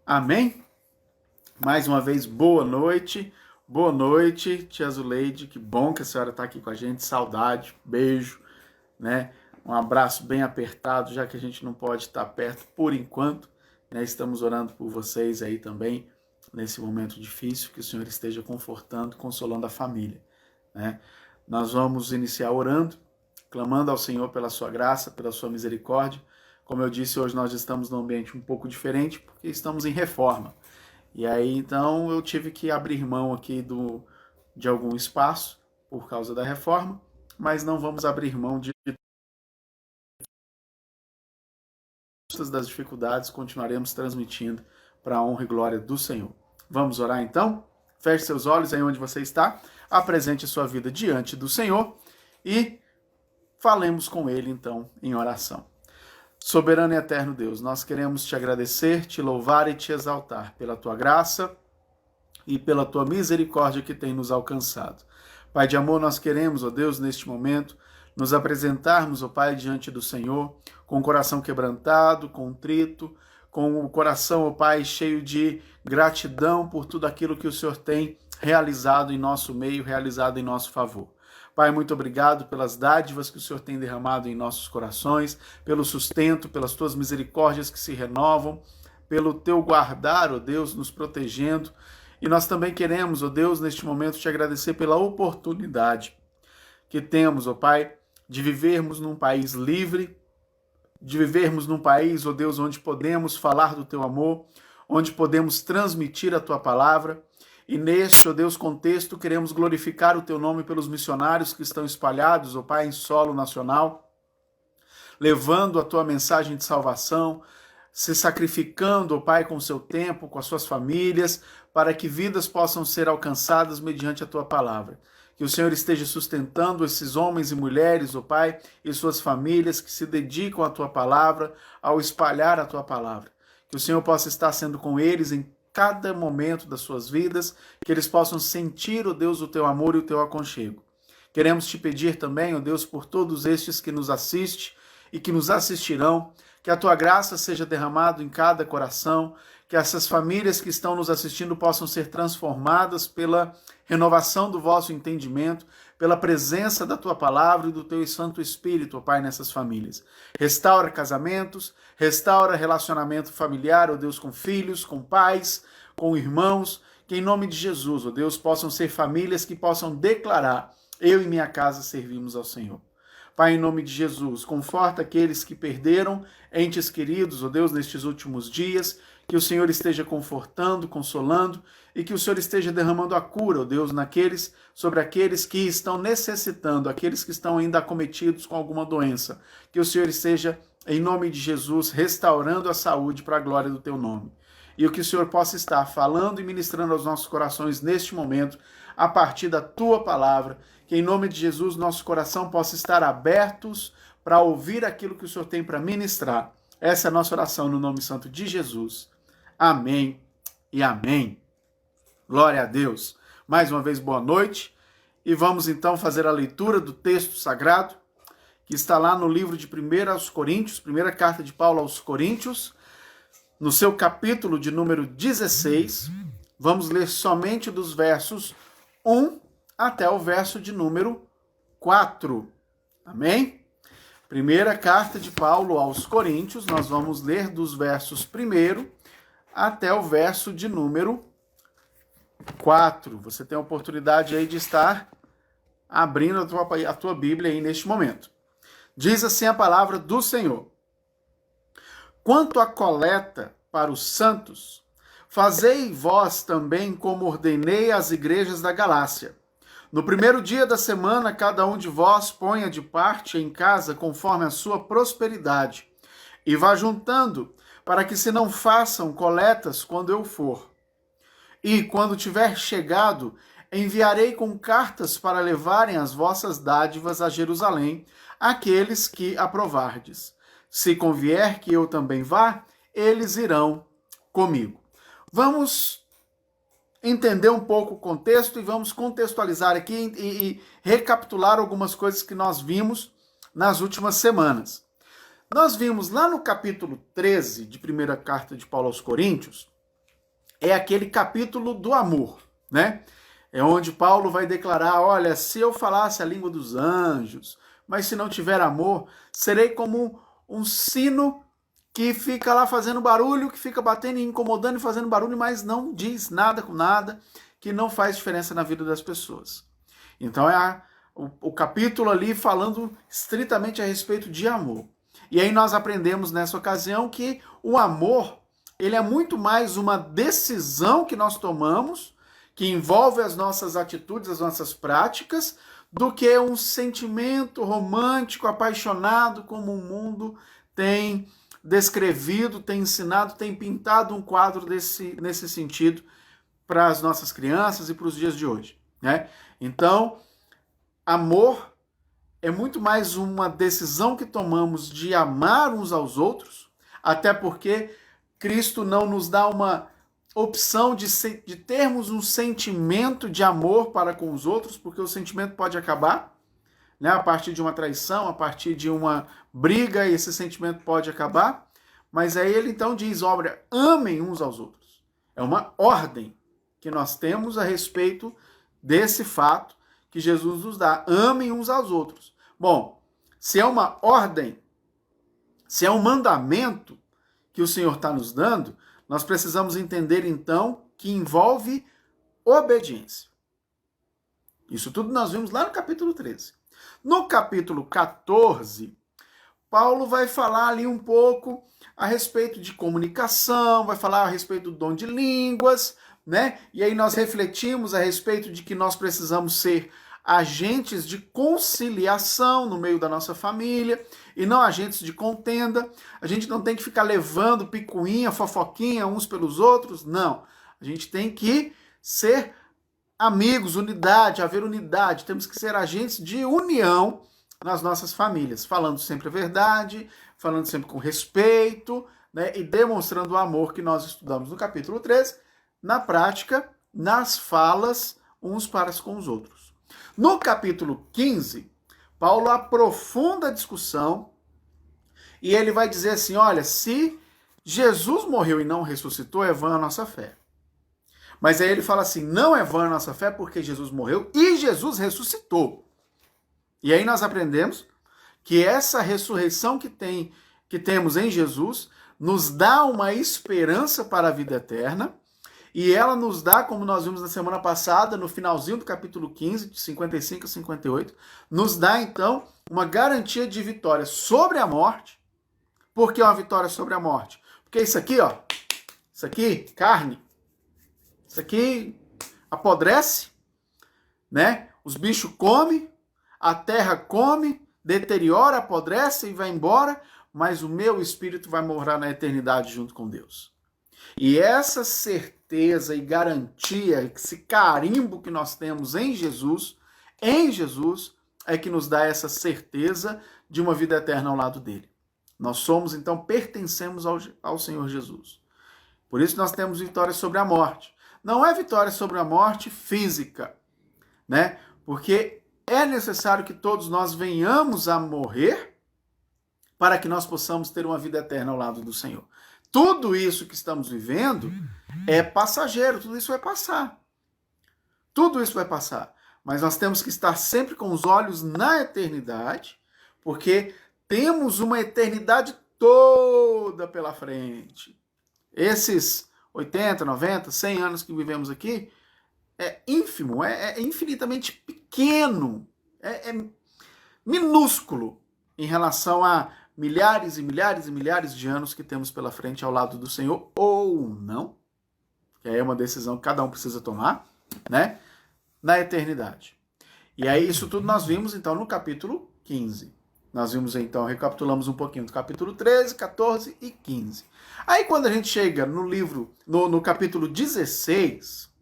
Amém? Mais uma vez, boa noite. Boa noite, tia Zuleide. Que bom que a senhora está aqui com a gente. Saudade, beijo, né? Um abraço bem apertado, já que a gente não pode estar perto por enquanto, né? Estamos orando por vocês aí também, nesse momento difícil, que o Senhor esteja confortando, consolando a família, né? Nós vamos iniciar orando, clamando ao Senhor pela sua graça, pela sua misericórdia. Como eu disse, hoje nós estamos num ambiente um pouco diferente, porque estamos em reforma. E aí, então, eu tive que abrir mão aqui de algum espaço por causa da reforma, mas não vamos abrir mão das dificuldades, continuaremos transmitindo para a honra e glória do Senhor. Vamos orar então? Feche seus olhos aí onde você está, apresente sua vida diante do Senhor e falemos com Ele então em oração. Soberano e eterno Deus, nós queremos te agradecer, te louvar e te exaltar pela tua graça e pela tua misericórdia que tem nos alcançado. Pai de amor, nós queremos, ó Deus, neste momento, nos apresentarmos, ó Pai, diante do Senhor, com o coração quebrantado, contrito, com o coração, ó Pai, cheio de gratidão por tudo aquilo que o Senhor tem realizado em nosso meio, realizado em nosso favor. Pai, muito obrigado pelas dádivas que o Senhor tem derramado em nossos corações, pelo sustento, pelas tuas misericórdias que se renovam, pelo teu guardar, ó Deus, nos protegendo. E nós também queremos, ó Deus, neste momento te agradecer pela oportunidade que temos, ó Pai, de vivermos num país livre, de vivermos num país, ó Deus, onde podemos falar do teu amor, onde podemos transmitir a tua palavra. E neste, ó Deus, contexto, queremos glorificar o teu nome pelos missionários que estão espalhados, ó Pai, em solo nacional, levando a tua mensagem de salvação, se sacrificando, ó Pai, com o seu tempo, com as suas famílias, para que vidas possam ser alcançadas mediante a tua palavra. Que o Senhor esteja sustentando esses homens e mulheres, ó Pai, e suas famílias que se dedicam à tua palavra, ao espalhar a tua palavra. Que o Senhor possa estar sendo com eles em cada momento das suas vidas, que eles possam sentir, ó Deus, o teu amor e o teu aconchego. Queremos te pedir também, ó Deus, por todos estes que nos assistem e que nos assistirão, que a tua graça seja derramada em cada coração, que essas famílias que estão nos assistindo possam ser transformadas pela renovação do vosso entendimento, pela presença da tua palavra e do teu Santo Espírito, ó Pai, nessas famílias. Restaura casamentos, restaura relacionamento familiar, ó Deus, com filhos, com pais, com irmãos, que em nome de Jesus, ó Deus, possam ser famílias que possam declarar: eu e minha casa servimos ao Senhor. Pai, em nome de Jesus, conforta aqueles que perderam entes queridos, ó Deus, nestes últimos dias, que o Senhor esteja confortando, consolando, e que o Senhor esteja derramando a cura, ó Deus, sobre aqueles que estão necessitando, aqueles que estão ainda acometidos com alguma doença. Que o Senhor esteja, em nome de Jesus, restaurando a saúde para a glória do teu nome. E o que o Senhor possa estar falando e ministrando aos nossos corações neste momento, a partir da tua palavra, que em nome de Jesus nosso coração possa estar abertos para ouvir aquilo que o Senhor tem para ministrar. Essa é a nossa oração no nome santo de Jesus. Amém e amém. Glória a Deus. Mais uma vez, boa noite. E vamos então fazer a leitura do texto sagrado, que está lá no livro de 1 aos Coríntios, primeira carta de Paulo aos Coríntios, no seu capítulo de número 16. Vamos ler somente dos versos 1 até o verso de número 4. Amém? Primeira carta de Paulo aos Coríntios, nós vamos ler dos versos 1 até o verso de número 4. Você tem a oportunidade aí de estar abrindo a tua Bíblia aí neste momento. Diz assim a palavra do Senhor: quanto à coleta para os santos, fazei vós também como ordenei às igrejas da Galácia. No primeiro dia da semana, cada um de vós ponha de parte em casa conforme a sua prosperidade, e vá juntando, para que se não façam coletas quando eu for. E, quando tiver chegado, enviarei com cartas para levarem as vossas dádivas a Jerusalém, àqueles que aprovardes. Se convier que eu também vá, eles irão comigo. Vamos entender um pouco o contexto e vamos contextualizar aqui e recapitular algumas coisas que nós vimos nas últimas semanas. Nós vimos lá no capítulo 13 de primeira carta de Paulo aos Coríntios é aquele capítulo do amor, né? É onde Paulo vai declarar, olha, se eu falasse a língua dos anjos, mas se não tiver amor, serei como um sino que fica lá fazendo barulho, que fica batendo e incomodando e fazendo barulho, mas não diz nada com nada, que não faz diferença na vida das pessoas. Então é o capítulo ali falando estritamente a respeito de amor. E aí nós aprendemos nessa ocasião que o amor, ele é muito mais uma decisão que nós tomamos, que envolve as nossas atitudes, as nossas práticas, do que um sentimento romântico, apaixonado, como o mundo tem descrevido, tem ensinado, tem pintado um quadro nesse sentido para as nossas crianças e para os dias de hoje, né? Então, amor é muito mais uma decisão que tomamos de amar uns aos outros, até porque Cristo não nos dá uma opção de termos um sentimento de amor para com os outros, porque o sentimento pode acabar, né? A partir de uma traição, a partir de uma briga, esse sentimento pode acabar, mas aí ele então diz, olha, amem uns aos outros. É uma ordem que nós temos a respeito desse fato que Jesus nos dá, amem uns aos outros. Bom, se é uma ordem, se é um mandamento que o Senhor está nos dando, nós precisamos entender, então, que envolve obediência. Isso tudo nós vimos lá no capítulo 13. No capítulo 14, Paulo vai falar ali um pouco a respeito de comunicação, vai falar a respeito do dom de línguas, né? E aí nós refletimos a respeito de que nós precisamos ser agentes de conciliação no meio da nossa família e não agentes de contenda. A gente não tem que ficar levando picuinha, fofoquinha uns pelos outros, não. A gente tem que ser amigos, unidade, haver unidade. Temos que ser agentes de união nas nossas famílias, falando sempre a verdade, falando sempre com respeito, né, e demonstrando o amor que nós estudamos no capítulo 13, na prática, nas falas, uns para com os outros. No capítulo 15, Paulo aprofunda a discussão e ele vai dizer assim, olha, se Jesus morreu e não ressuscitou, é vã a nossa fé. Mas aí ele fala assim, não é vã a nossa fé porque Jesus morreu e Jesus ressuscitou. E aí nós aprendemos que essa ressurreição que temos em Jesus nos dá uma esperança para a vida eterna. E ela nos dá, como nós vimos na semana passada, no finalzinho do capítulo 15, de 55 a 58, nos dá, então, uma garantia de vitória sobre a morte. Por que uma vitória sobre a morte? Porque isso aqui, ó, isso aqui, carne, isso aqui apodrece, né? Os bichos comem, a terra come, deteriora, apodrece e vai embora, mas o meu espírito vai morar na eternidade junto com Deus. E essa certeza e garantia, esse carimbo que nós temos em Jesus, é que nos dá essa certeza de uma vida eterna ao lado dele. Nós somos, então, pertencemos ao Senhor Jesus. Por isso nós temos vitória sobre a morte. Não é vitória sobre a morte física, né? Porque é necessário que todos nós venhamos a morrer para que nós possamos ter uma vida eterna ao lado do Senhor. Tudo isso que estamos vivendo é passageiro, tudo isso vai passar. Tudo isso vai passar. Mas nós temos que estar sempre com os olhos na eternidade, porque temos uma eternidade toda pela frente. Esses 80, 90, 100 anos que vivemos aqui é ínfimo, é infinitamente pequeno, é minúsculo em relação a milhares e milhares e milhares de anos que temos pela frente ao lado do Senhor, ou não, que aí é uma decisão que cada um precisa tomar, né, na eternidade. E aí isso tudo nós vimos, então, no capítulo 15. Nós vimos, então, recapitulamos um pouquinho do capítulo 13, 14 e 15. Aí quando a gente chega no livro, no capítulo 16,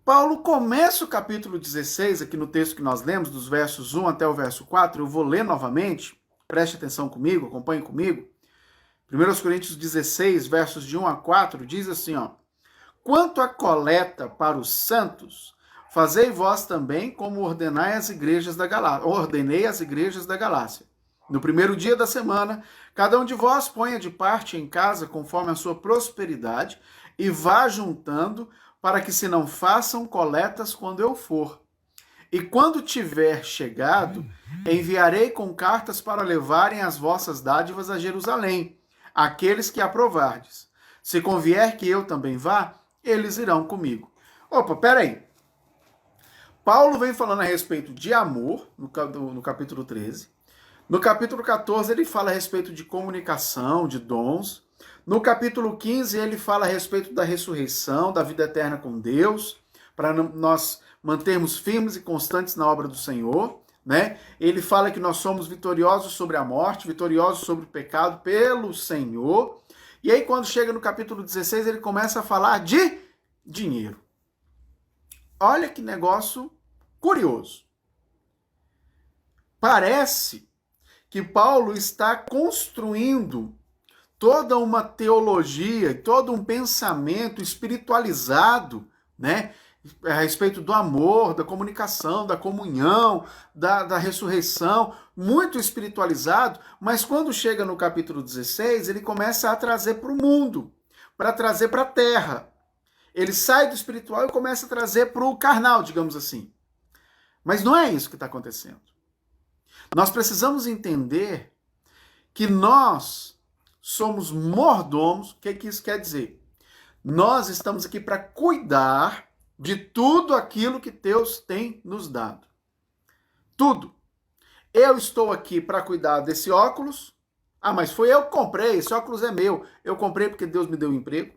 Paulo começa o capítulo 16, aqui no texto que nós lemos, dos versos 1 até o verso 4, eu vou ler novamente, preste atenção comigo, acompanhe comigo. 1 Coríntios 16, versos de 1 a 4, diz assim, ó: quanto à coleta para os santos, fazei vós também como ordenei as igrejas da Galácia. No primeiro dia da semana, cada um de vós ponha de parte em casa conforme a sua prosperidade, e vá juntando, para que se não façam coletas quando eu for. E quando tiver chegado, enviarei com cartas para levarem as vossas dádivas a Jerusalém, aqueles que aprovardes. Se convier que eu também vá, eles irão comigo. Opa, peraí. Paulo vem falando a respeito de amor, no capítulo 13. No capítulo 14, ele fala a respeito de comunicação, de dons. No capítulo 15, ele fala a respeito da ressurreição, da vida eterna com Deus, para nós mantermos firmes e constantes na obra do Senhor, né? Ele fala que nós somos vitoriosos sobre a morte, vitoriosos sobre o pecado pelo Senhor. E aí, quando chega no capítulo 16, ele começa a falar de dinheiro. Olha que negócio curioso. Parece que Paulo está construindo toda uma teologia, todo um pensamento espiritualizado, né? A respeito do amor, da comunicação, da comunhão, da ressurreição, muito espiritualizado, mas quando chega no capítulo 16, ele começa a trazer para o mundo, para trazer para a terra. Ele sai do espiritual e começa a trazer para o carnal, digamos assim. Mas não é isso que está acontecendo. Nós precisamos entender que nós somos mordomos. O que isso quer dizer? Nós estamos aqui para cuidar de tudo aquilo que Deus tem nos dado. Tudo. Eu estou aqui para cuidar desse óculos. Ah, mas foi eu que comprei, esse óculos é meu. Eu comprei porque Deus me deu um emprego,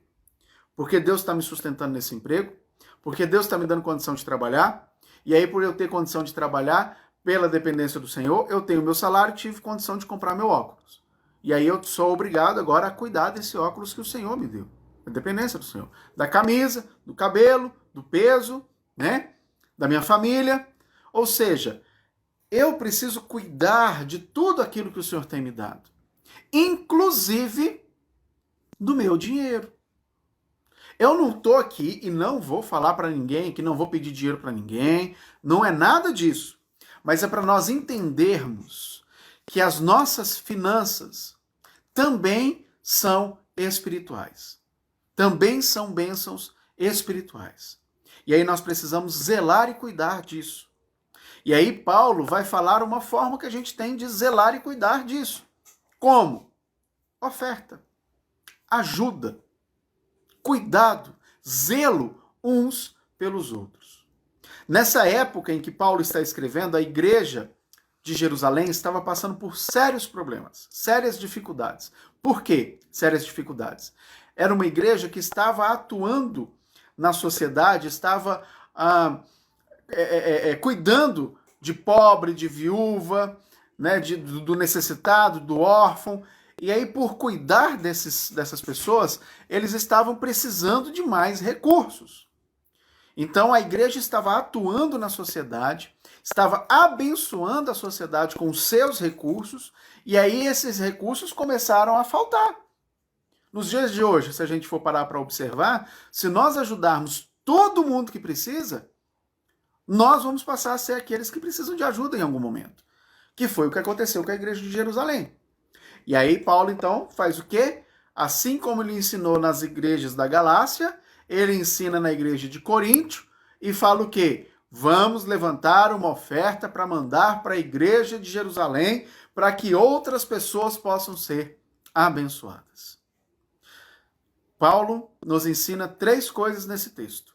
porque Deus está me sustentando nesse emprego, porque Deus está me dando condição de trabalhar, e aí por eu ter condição de trabalhar, pela dependência do Senhor, eu tenho meu salário e tive condição de comprar meu óculos. E aí eu sou obrigado agora a cuidar desse óculos que o Senhor me deu. A dependência do Senhor. Da camisa, do cabelo, do peso, né? Da minha família. Ou seja, eu preciso cuidar de tudo aquilo que o Senhor tem me dado. Inclusive do meu dinheiro. Eu não estou aqui e não vou falar para ninguém, que não vou pedir dinheiro para ninguém. Não é nada disso. Mas é para nós entendermos que as nossas finanças também são espirituais. Também são bênçãos espirituais. E aí nós precisamos zelar e cuidar disso. E aí Paulo vai falar uma forma que a gente tem de zelar e cuidar disso. Como? Oferta, ajuda, cuidado, zelo uns pelos outros. Nessa época em que Paulo está escrevendo, a igreja de Jerusalém estava passando por sérios problemas, sérias dificuldades. Por quê? Sérias dificuldades. Era uma igreja que estava atuando na sociedade, estava cuidando de pobre, de viúva, né, do necessitado, do órfão. E aí, por cuidar dessas pessoas, eles estavam precisando de mais recursos. Então, a igreja estava atuando na sociedade, estava abençoando a sociedade com os seus recursos, e aí esses recursos começaram a faltar. Nos dias de hoje, se a gente for parar para observar, se nós ajudarmos todo mundo que precisa, nós vamos passar a ser aqueles que precisam de ajuda em algum momento. Que foi o que aconteceu com a igreja de Jerusalém. E aí Paulo, então, faz o quê? Assim como ele ensinou nas igrejas da Galácia, ele ensina na igreja de Coríntio e fala o quê? Vamos levantar uma oferta para mandar para a igreja de Jerusalém para que outras pessoas possam ser abençoadas. Paulo nos ensina 3 coisas nesse texto.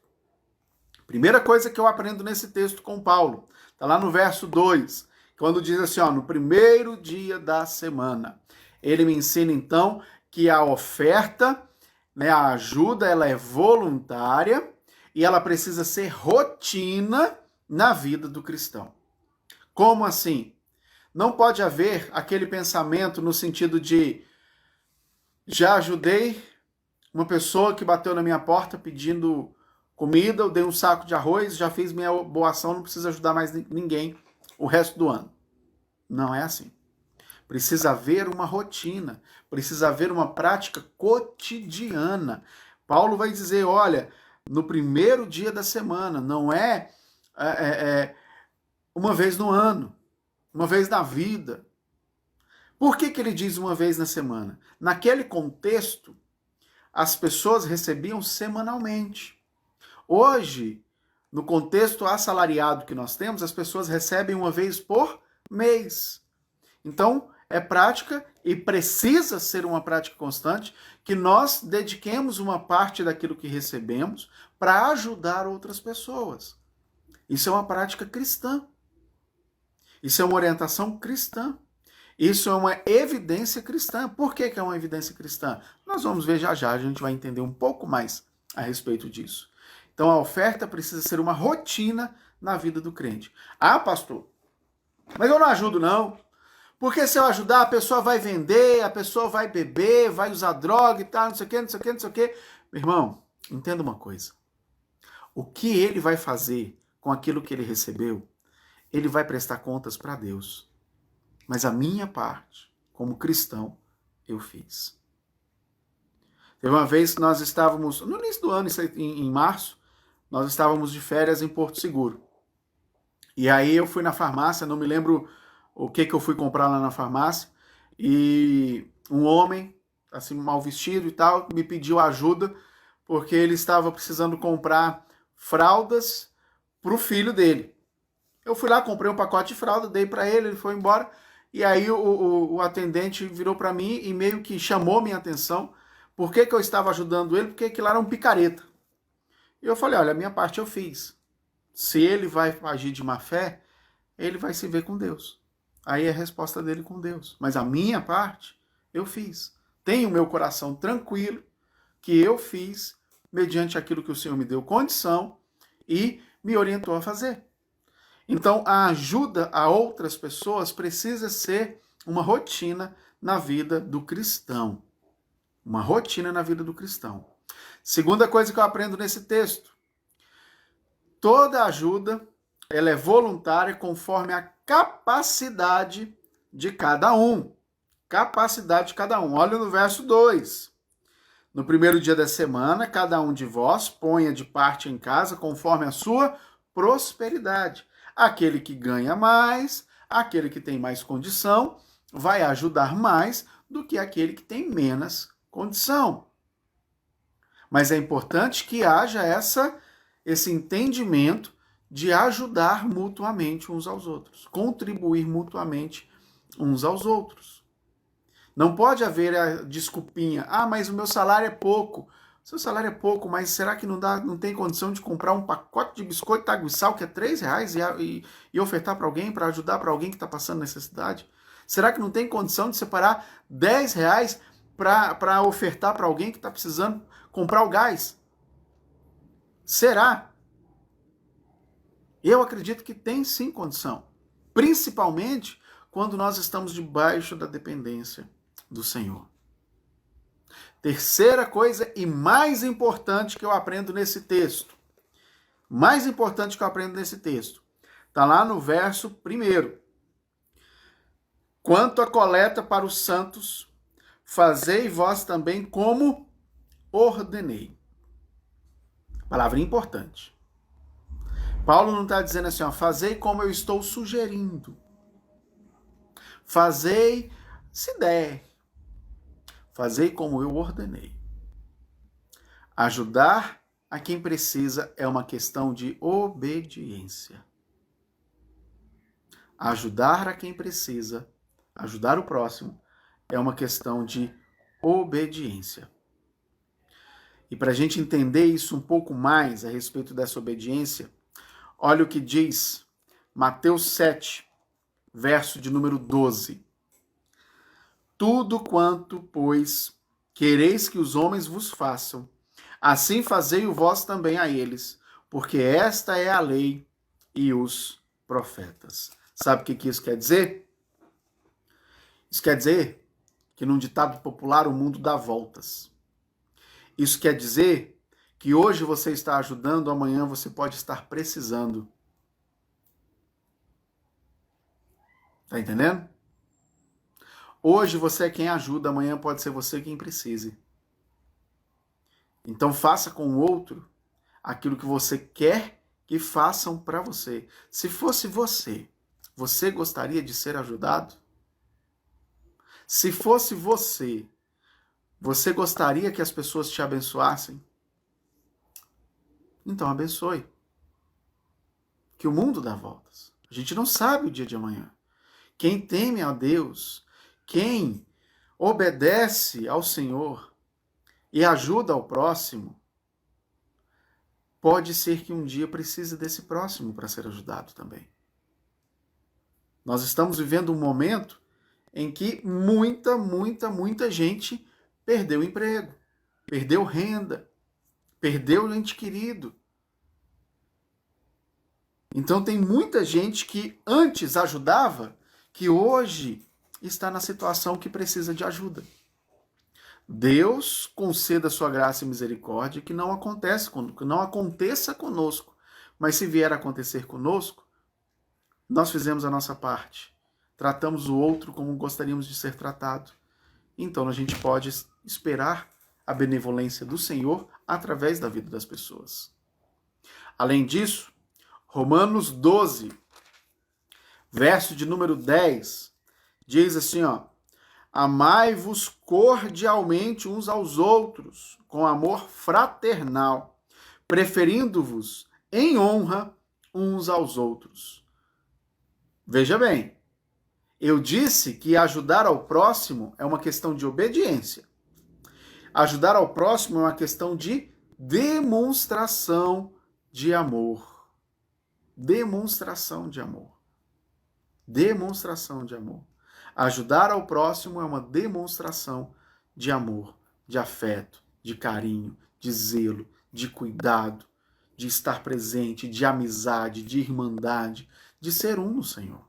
Primeira coisa que eu aprendo nesse texto com Paulo, está lá no verso 2, quando diz assim, no primeiro dia da semana. Ele me ensina, então, que a oferta, né, a ajuda, ela é voluntária e ela precisa ser rotina na vida do cristão. Como assim? Não pode haver aquele pensamento no sentido de já ajudei uma pessoa que bateu na minha porta pedindo comida, eu dei um saco de arroz, já fiz minha boa ação, não preciso ajudar mais ninguém o resto do ano. Não é assim. Precisa haver uma rotina, precisa haver uma prática cotidiana. Paulo vai dizer, olha, no primeiro dia da semana, não é uma vez no ano, uma vez na vida. Por que ele diz uma vez na semana? Naquele contexto, as pessoas recebiam semanalmente. Hoje, no contexto assalariado que nós temos, as pessoas recebem uma vez por mês. Então, é prática e precisa ser uma prática constante que nós dediquemos uma parte daquilo que recebemos para ajudar outras pessoas. Isso é uma prática cristã. Isso é uma orientação cristã. Isso é uma evidência cristã. Por que é uma evidência cristã? Nós vamos ver já já, a gente vai entender um pouco mais a respeito disso. Então a oferta precisa ser uma rotina na vida do crente. Ah, pastor, mas eu não ajudo não. Porque se eu ajudar, a pessoa vai vender, a pessoa vai beber, vai usar droga e tal, não sei o quê, não sei o quê, não sei o quê. Meu irmão, entenda uma coisa. O que ele vai fazer com aquilo que ele recebeu, ele vai prestar contas para Deus. Mas a minha parte, como cristão, eu fiz. Teve uma vez que nós estávamos, no início do ano, em março, nós estávamos de férias em Porto Seguro. E aí eu fui na farmácia, não me lembro o que eu fui comprar lá na farmácia, e um homem, assim, mal vestido e tal, me pediu ajuda, porque ele estava precisando comprar fraldas para o filho dele. Eu fui lá, comprei um pacote de fralda, dei para ele, ele foi embora, e aí o atendente virou para mim e meio que chamou minha atenção. Por que eu estava ajudando ele? Porque aquilo era um picareta. E eu falei, olha, a minha parte eu fiz. Se ele vai agir de má fé, ele vai se ver com Deus. Aí é a resposta dele com Deus. Mas a minha parte, eu fiz. Tenho meu coração tranquilo que eu fiz mediante aquilo que o Senhor me deu condição e me orientou a fazer. Então, a ajuda a outras pessoas precisa ser uma rotina na vida do cristão. Uma rotina na vida do cristão. Segunda coisa que eu aprendo nesse texto. Toda ajuda, ela é voluntária conforme a capacidade de cada um. Capacidade de cada um. Olha no verso 2. No primeiro dia da semana, cada um de vós ponha de parte em casa conforme a sua prosperidade. Aquele que ganha mais, aquele que tem mais condição, vai ajudar mais do que aquele que tem menos condição. Mas é importante que haja esse entendimento de ajudar mutuamente uns aos outros, contribuir mutuamente uns aos outros. Não pode haver a desculpinha, mas o meu salário é pouco. Seu salário é pouco, mas será que não tem condição de comprar um pacote de biscoito água e sal que é R$3 e ofertar para alguém, para ajudar para alguém que está passando necessidade? Será que não tem condição de separar R$10 para ofertar para alguém que está precisando comprar o gás? Será? Eu acredito que tem sim condição. Principalmente quando nós estamos debaixo da dependência do Senhor. Terceira coisa e mais importante que eu aprendo nesse texto. Mais importante que eu aprendo nesse texto. Está lá no verso 1. Quanto à coleta para os santos, fazei vós também como ordenei. Palavra importante. Paulo não está dizendo assim, fazei como eu estou sugerindo. Fazei, se der. Fazei como eu ordenei. Ajudar a quem precisa é uma questão de obediência. Ajudar a quem precisa, ajudar o próximo, é uma questão de obediência. E para a gente entender isso um pouco mais a respeito dessa obediência, olha o que diz Mateus 7, verso de número 12. Tudo quanto, pois, quereis que os homens vos façam, assim fazei-o vós também a eles, porque esta é a lei e os profetas. Sabe o que isso quer dizer? Isso quer dizer que num ditado popular o mundo dá voltas. Isso quer dizer que hoje você está ajudando, amanhã você pode estar precisando. Tá entendendo? Hoje você é quem ajuda, amanhã pode ser você quem precise. Então faça com o outro aquilo que você quer que façam para você. Se fosse você gostaria de ser ajudado? Se fosse você Você gostaria que as pessoas te abençoassem? Então abençoe. Que o mundo dá voltas. A gente não sabe o dia de amanhã. Quem teme a Deus, quem obedece ao Senhor e ajuda ao próximo, pode ser que um dia precise desse próximo para ser ajudado também. Nós estamos vivendo um momento em que muita gente perdeu emprego, perdeu renda, perdeu ente querido. Então tem muita gente que antes ajudava, que hoje está na situação que precisa de ajuda. Deus conceda sua graça e misericórdia que não aconteça conosco. Mas se vier a acontecer conosco, nós fizemos a nossa parte. Tratamos o outro como gostaríamos de ser tratado. Então a gente pode esperar a benevolência do Senhor através da vida das pessoas. Além disso, Romanos 12, verso de número 10, diz assim, amai-vos cordialmente uns aos outros, com amor fraternal, preferindo-vos em honra uns aos outros. Veja bem, eu disse que ajudar ao próximo é uma questão de obediência. Ajudar ao próximo é uma questão de demonstração de amor. Demonstração de amor. Demonstração de amor. Ajudar ao próximo é uma demonstração de amor, de afeto, de carinho, de zelo, de cuidado, de estar presente, de amizade, de irmandade, de ser um no Senhor.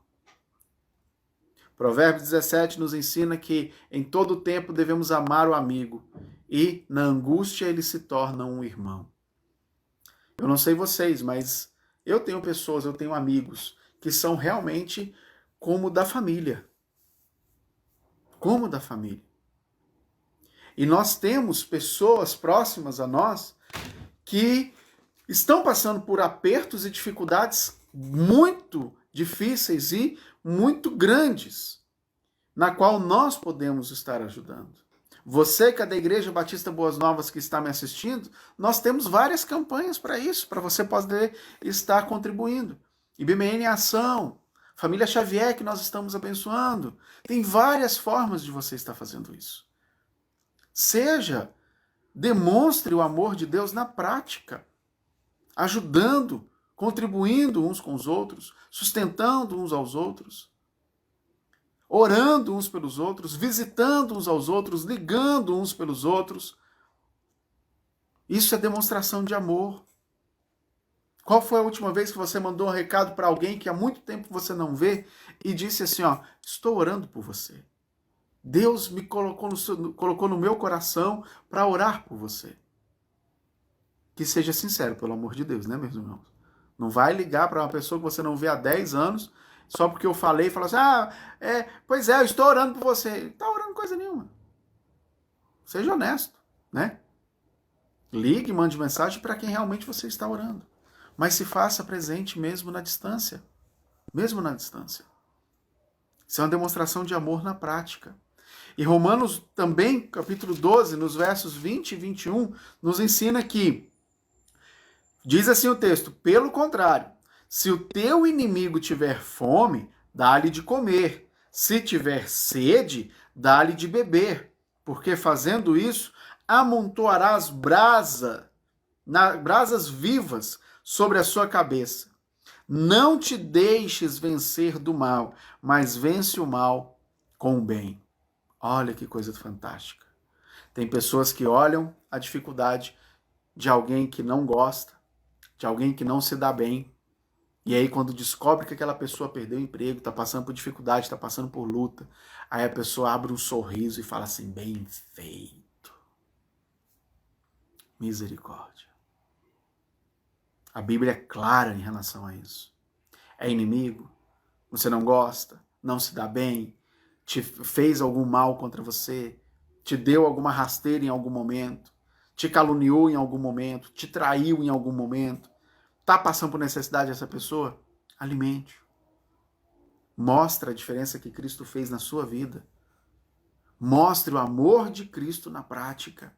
Provérbios 17 nos ensina que em todo tempo devemos amar o amigo e na angústia ele se torna um irmão. Eu não sei vocês, mas eu tenho amigos que são realmente como da família. Como da família. E nós temos pessoas próximas a nós que estão passando por apertos e dificuldades muito difíceis e muito grandes, na qual nós podemos estar ajudando. Você que é da Igreja Batista Boas Novas que está me assistindo, nós temos várias campanhas para isso, para você poder estar contribuindo. IBMN em Ação, Família Xavier que nós estamos abençoando. Tem várias formas de você estar fazendo isso. Demonstre o amor de Deus na prática, ajudando, contribuindo uns com os outros, sustentando uns aos outros, orando uns pelos outros, visitando uns aos outros, ligando uns pelos outros. Isso é demonstração de amor. Qual foi a última vez que você mandou um recado para alguém que há muito tempo você não vê e disse assim, estou orando por você. Deus me colocou no meu coração para orar por você. Que seja sincero, pelo amor de Deus, né, meus irmãos? Não vai ligar para uma pessoa que você não vê há 10 anos, só porque eu falei e falou assim, pois é, eu estou orando por você. Ele não está orando coisa nenhuma. Seja honesto, né? Ligue, mande mensagem para quem realmente você está orando. Mas se faça presente mesmo na distância. Mesmo na distância. Isso é uma demonstração de amor na prática. E Romanos também, capítulo 12, nos versos 20 e 21, nos ensina que, diz assim o texto, pelo contrário, se o teu inimigo tiver fome, dá-lhe de comer. Se tiver sede, dá-lhe de beber. Porque fazendo isso, amontoarás brasas vivas sobre a sua cabeça. Não te deixes vencer do mal, mas vence o mal com o bem. Olha que coisa fantástica. Tem pessoas que olham a dificuldade de alguém que não gosta, de alguém que não se dá bem, e aí quando descobre que aquela pessoa perdeu o emprego, está passando por dificuldade, está passando por luta, aí a pessoa abre um sorriso e fala assim, bem feito. Misericórdia. A Bíblia é clara em relação a isso. É inimigo, você não gosta, não se dá bem, te fez algum mal contra você, te deu alguma rasteira em algum momento, te caluniou em algum momento, te traiu em algum momento, está passando por necessidade essa pessoa? Alimente. Mostra a diferença que Cristo fez na sua vida. Mostre o amor de Cristo na prática.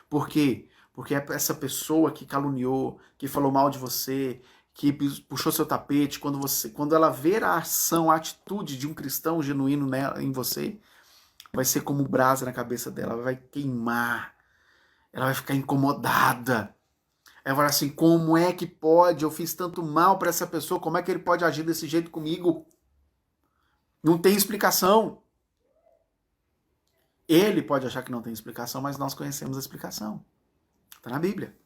Por quê? Porque é essa pessoa que caluniou, que falou mal de você, que puxou seu tapete, quando ela ver a ação, a atitude de um cristão genuíno em você, vai ser como brasa na cabeça dela, vai queimar, ela vai ficar incomodada. Ela vai falar assim, como é que pode? Eu fiz tanto mal para essa pessoa, como é que ele pode agir desse jeito comigo? Não tem explicação. Ele pode achar que não tem explicação, mas nós conhecemos a explicação. Está na Bíblia.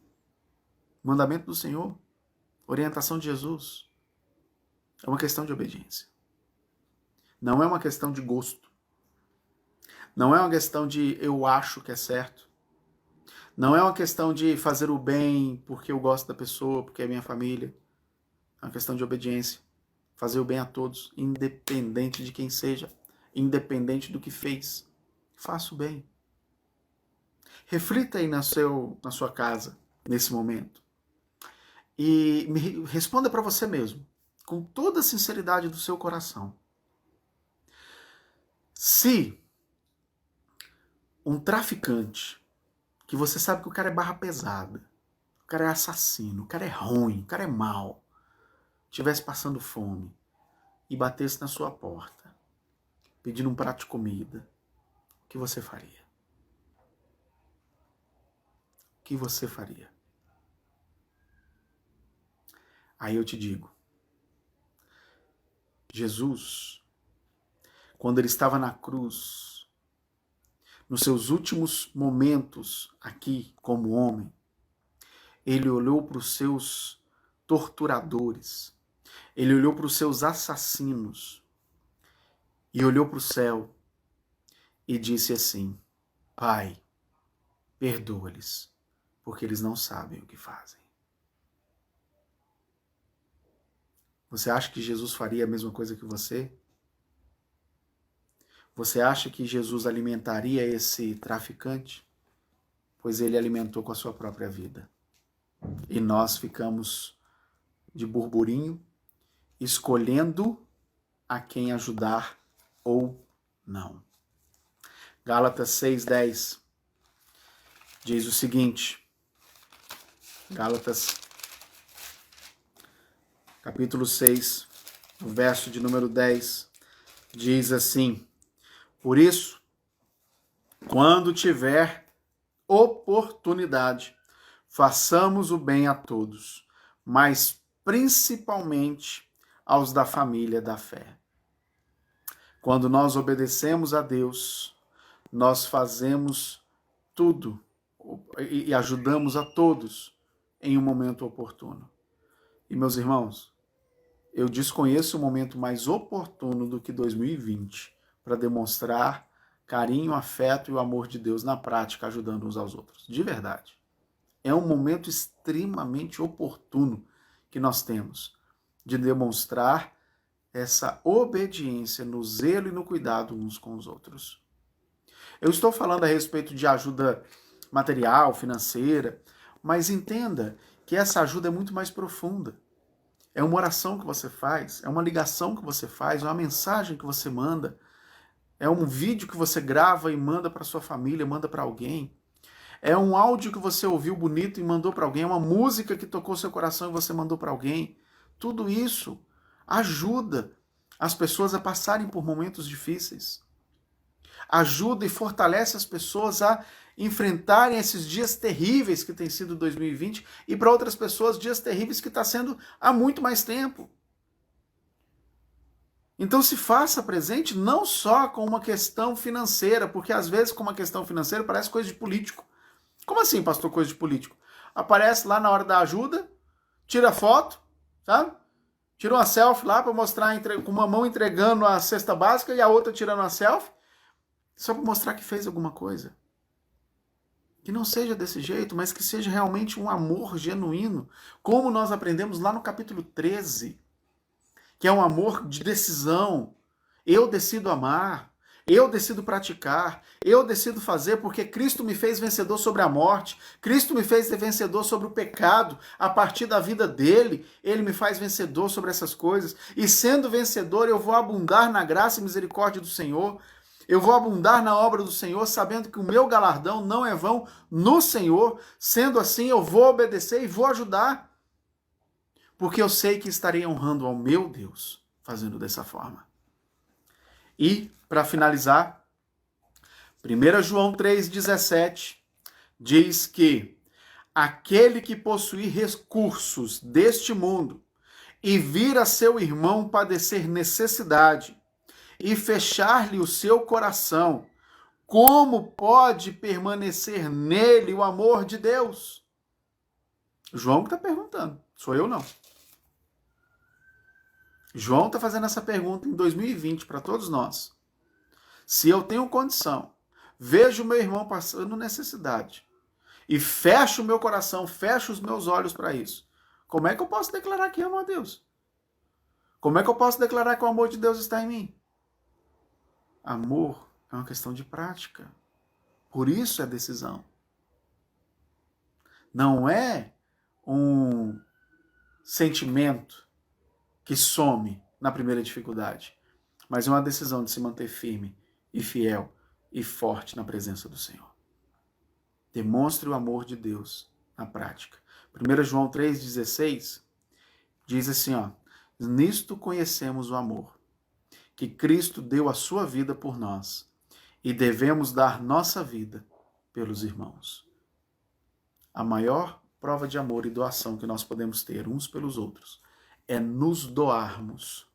Mandamento do Senhor. Orientação de Jesus. É uma questão de obediência. Não é uma questão de gosto. Não é uma questão de eu acho que é certo. Não é uma questão de fazer o bem porque eu gosto da pessoa, porque é minha família. É uma questão de obediência. Fazer o bem a todos, independente de quem seja, independente do que fez. Faça o bem. Reflita aí na sua casa, nesse momento. E responda para você mesmo, com toda a sinceridade do seu coração. Se um traficante, que você sabe que o cara é barra pesada, o cara é assassino, o cara é ruim, o cara é mau, estivesse passando fome e batesse na sua porta, pedindo um prato de comida, o que você faria? O que você faria? Aí eu te digo, Jesus, quando ele estava na cruz, nos seus últimos momentos aqui como homem, ele olhou para os seus torturadores, ele olhou para os seus assassinos e olhou para o céu e disse assim, Pai, perdoa-lhes, porque eles não sabem o que fazem. Você acha que Jesus faria a mesma coisa que você? Você acha que Jesus alimentaria esse traficante? Pois ele alimentou com a sua própria vida. E nós ficamos de burburinho, escolhendo a quem ajudar ou não. Gálatas 6:10 diz o seguinte, Gálatas capítulo 6, o verso de número 10, diz assim, por isso, quando tiver oportunidade, façamos o bem a todos, mas principalmente aos da família da fé. Quando nós obedecemos a Deus, nós fazemos tudo e ajudamos a todos em um momento oportuno. E meus irmãos, eu desconheço o momento mais oportuno do que 2020 para demonstrar carinho, afeto e o amor de Deus na prática, ajudando uns aos outros. De verdade. É um momento extremamente oportuno que nós temos de demonstrar essa obediência no zelo e no cuidado uns com os outros. Eu estou falando a respeito de ajuda material, financeira, mas entenda que essa ajuda é muito mais profunda. É uma oração que você faz, é uma ligação que você faz, é uma mensagem que você manda, é um vídeo que você grava e manda para sua família, manda para alguém. É um áudio que você ouviu bonito e mandou para alguém, é uma música que tocou seu coração e você mandou para alguém. Tudo isso ajuda as pessoas a passarem por momentos difíceis. Ajuda e fortalece as pessoas a enfrentarem esses dias terríveis que tem sido 2020 e para outras pessoas dias terríveis que está sendo há muito mais tempo. Então se faça presente não só com uma questão financeira, porque às vezes com uma questão financeira parece coisa de político. Como assim, pastor, coisa de político? Aparece lá na hora da ajuda, tira foto, sabe? Tira uma selfie lá para mostrar com uma mão entregando a cesta básica e a outra tirando a selfie, só para mostrar que fez alguma coisa. Que não seja desse jeito, mas que seja realmente um amor genuíno, como nós aprendemos lá no capítulo 13, que é um amor de decisão. Eu decido amar, eu decido praticar, eu decido fazer porque Cristo me fez vencedor sobre a morte, Cristo me fez vencedor sobre o pecado, a partir da vida dele, ele me faz vencedor sobre essas coisas, e sendo vencedor eu vou abundar na graça e misericórdia do Senhor. Eu vou abundar na obra do Senhor, sabendo que o meu galardão não é vão no Senhor. Sendo assim, eu vou obedecer e vou ajudar, porque eu sei que estarei honrando ao meu Deus fazendo dessa forma. E, para finalizar, 1 João 3,17 diz que aquele que possuir recursos deste mundo e vir a seu irmão padecer necessidade e fechar-lhe o seu coração, como pode permanecer nele o amor de Deus? João que está perguntando, sou eu não. João está fazendo essa pergunta em 2020 para todos nós. Se eu tenho condição, vejo meu irmão passando necessidade e fecho o meu coração, fecho os meus olhos para isso, como é que eu posso declarar que amo a Deus? Como é que eu posso declarar que o amor de Deus está em mim? Amor é uma questão de prática. Por isso é decisão. Não é um sentimento que some na primeira dificuldade, mas é uma decisão de se manter firme e fiel e forte na presença do Senhor. Demonstre o amor de Deus na prática. 1 João 3,16 diz assim, nisto conhecemos o amor, que Cristo deu a sua vida por nós, e devemos dar nossa vida pelos irmãos. A maior prova de amor e doação que nós podemos ter uns pelos outros é nos doarmos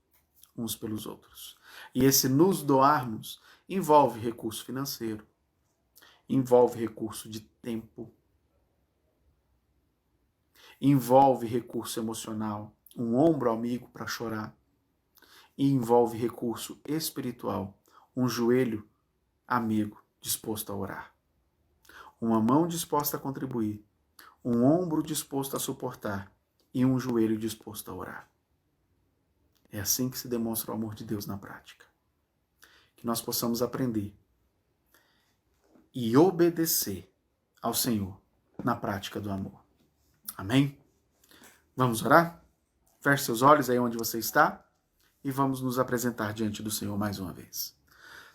uns pelos outros. E esse nos doarmos envolve recurso financeiro, envolve recurso de tempo, envolve recurso emocional, um ombro amigo para chorar, e envolve recurso espiritual, um joelho amigo disposto a orar, uma mão disposta a contribuir, um ombro disposto a suportar e um joelho disposto a orar. É assim que se demonstra o amor de Deus na prática. Que nós possamos aprender e obedecer ao Senhor na prática do amor. Amém? Vamos orar? Feche seus olhos aí onde você está e vamos nos apresentar diante do Senhor mais uma vez.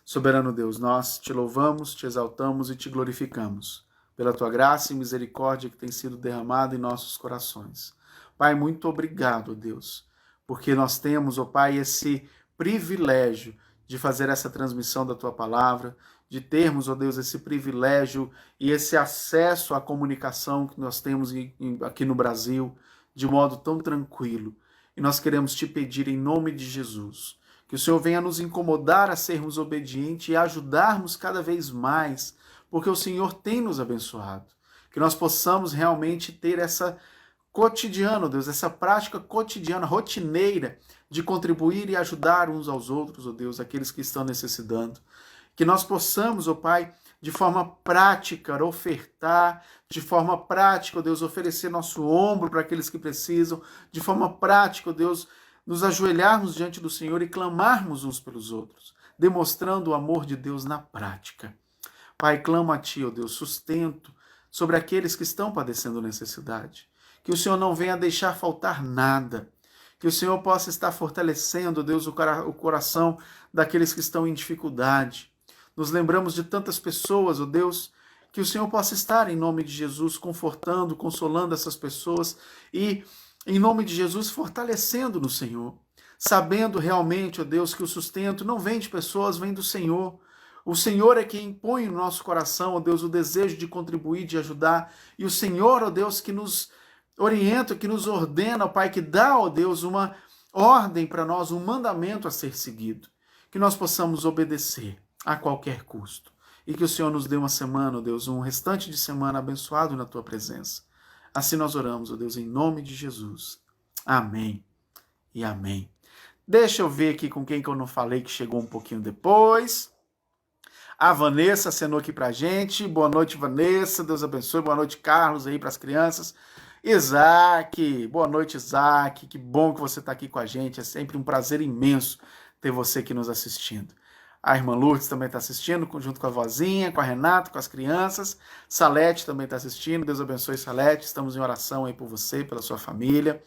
Soberano Deus, nós te louvamos, te exaltamos e te glorificamos pela tua graça e misericórdia que tem sido derramada em nossos corações. Pai, muito obrigado, Deus, porque nós temos, ó Pai, esse privilégio de fazer essa transmissão da tua palavra, de termos, ó Deus, esse privilégio e esse acesso à comunicação que nós temos aqui no Brasil, de modo tão tranquilo. E nós queremos te pedir em nome de Jesus, que o Senhor venha nos incomodar a sermos obedientes e ajudarmos cada vez mais, porque o Senhor tem nos abençoado. Que nós possamos realmente ter essa cotidiano, Deus, essa prática cotidiana, rotineira, de contribuir e ajudar uns aos outros, ó Deus, aqueles que estão necessitando. Que nós possamos, ó Pai, de forma prática, ofertar, de forma prática, ó Deus, oferecer nosso ombro para aqueles que precisam, de forma prática, ó Deus, nos ajoelharmos diante do Senhor e clamarmos uns pelos outros, demonstrando o amor de Deus na prática. Pai, clamo a Ti, ó Deus, sustento sobre aqueles que estão padecendo necessidade. Que o Senhor não venha deixar faltar nada. Que o Senhor possa estar fortalecendo, Deus, o coração daqueles que estão em dificuldade. Nos lembramos de tantas pessoas, ó Deus, que o Senhor possa estar, em nome de Jesus, confortando, consolando essas pessoas e, em nome de Jesus, fortalecendo no Senhor. Sabendo realmente, ó Deus, que o sustento não vem de pessoas, vem do Senhor. O Senhor é quem põe no nosso coração, ó Deus, o desejo de contribuir, de ajudar. E o Senhor, ó Deus, que nos orienta, que nos ordena, ó Pai, que dá, ó Deus, uma ordem para nós, um mandamento a ser seguido. Que nós possamos obedecer a qualquer custo. E que o Senhor nos dê uma semana, ó Deus, um restante de semana abençoado na Tua presença. Assim nós oramos, ó Deus, em nome de Jesus. Amém e amém. Deixa eu ver aqui com quem que eu não falei que chegou um pouquinho depois. A Vanessa acenou aqui pra gente. Boa noite, Vanessa. Deus abençoe. Boa noite, Carlos, aí para as crianças. Isaac. Boa noite, Isaac. Que bom que você está aqui com a gente. É sempre um prazer imenso ter você aqui nos assistindo. A irmã Lourdes também está assistindo, junto com a vozinha, com a Renata, com as crianças. Salete também está assistindo. Deus abençoe, Salete. Estamos em oração aí por você, pela sua família.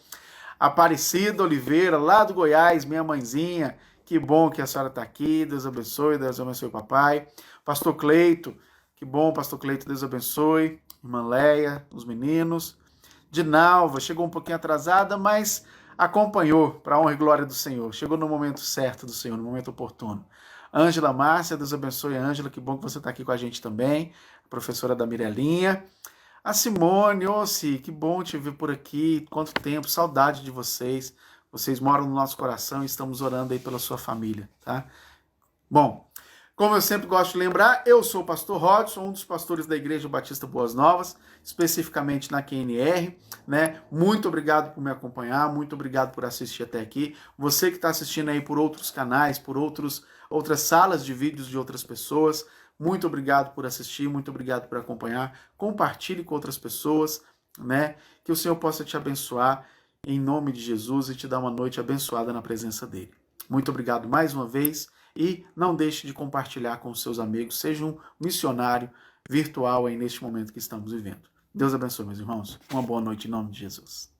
Aparecida Oliveira, lá do Goiás, minha mãezinha. que bom que a senhora está aqui, Deus abençoe o papai. Pastor Cleito, que bom, Pastor Cleito, Deus abençoe. Irmã Leia, os meninos. Dinalva, chegou um pouquinho atrasada, mas acompanhou para a honra e glória do Senhor. Chegou no momento certo do Senhor, no momento oportuno. Ângela Márcia, Deus abençoe, Ângela, que bom que você está aqui com a gente também. A professora da Mirelinha. A Simone, Si, que bom te ver por aqui. Quanto tempo, saudade de vocês. Vocês moram no nosso coração e estamos orando aí pela sua família, tá? Bom, como eu sempre gosto de lembrar, eu sou o pastor Rodson, um dos pastores da Igreja Batista Boas Novas, especificamente na QNR, né? Muito obrigado por me acompanhar, muito obrigado por assistir até aqui. Você que está assistindo aí por outros canais, por outras salas de vídeos de outras pessoas, muito obrigado por assistir, muito obrigado por acompanhar. Compartilhe com outras pessoas, né? Que o Senhor possa te abençoar em nome de Jesus e te dar uma noite abençoada na presença dele. Muito obrigado mais uma vez. E não deixe de compartilhar com os seus amigos. Seja um missionário virtual aí neste momento que estamos vivendo. Deus abençoe, meus irmãos. Uma boa noite em nome de Jesus.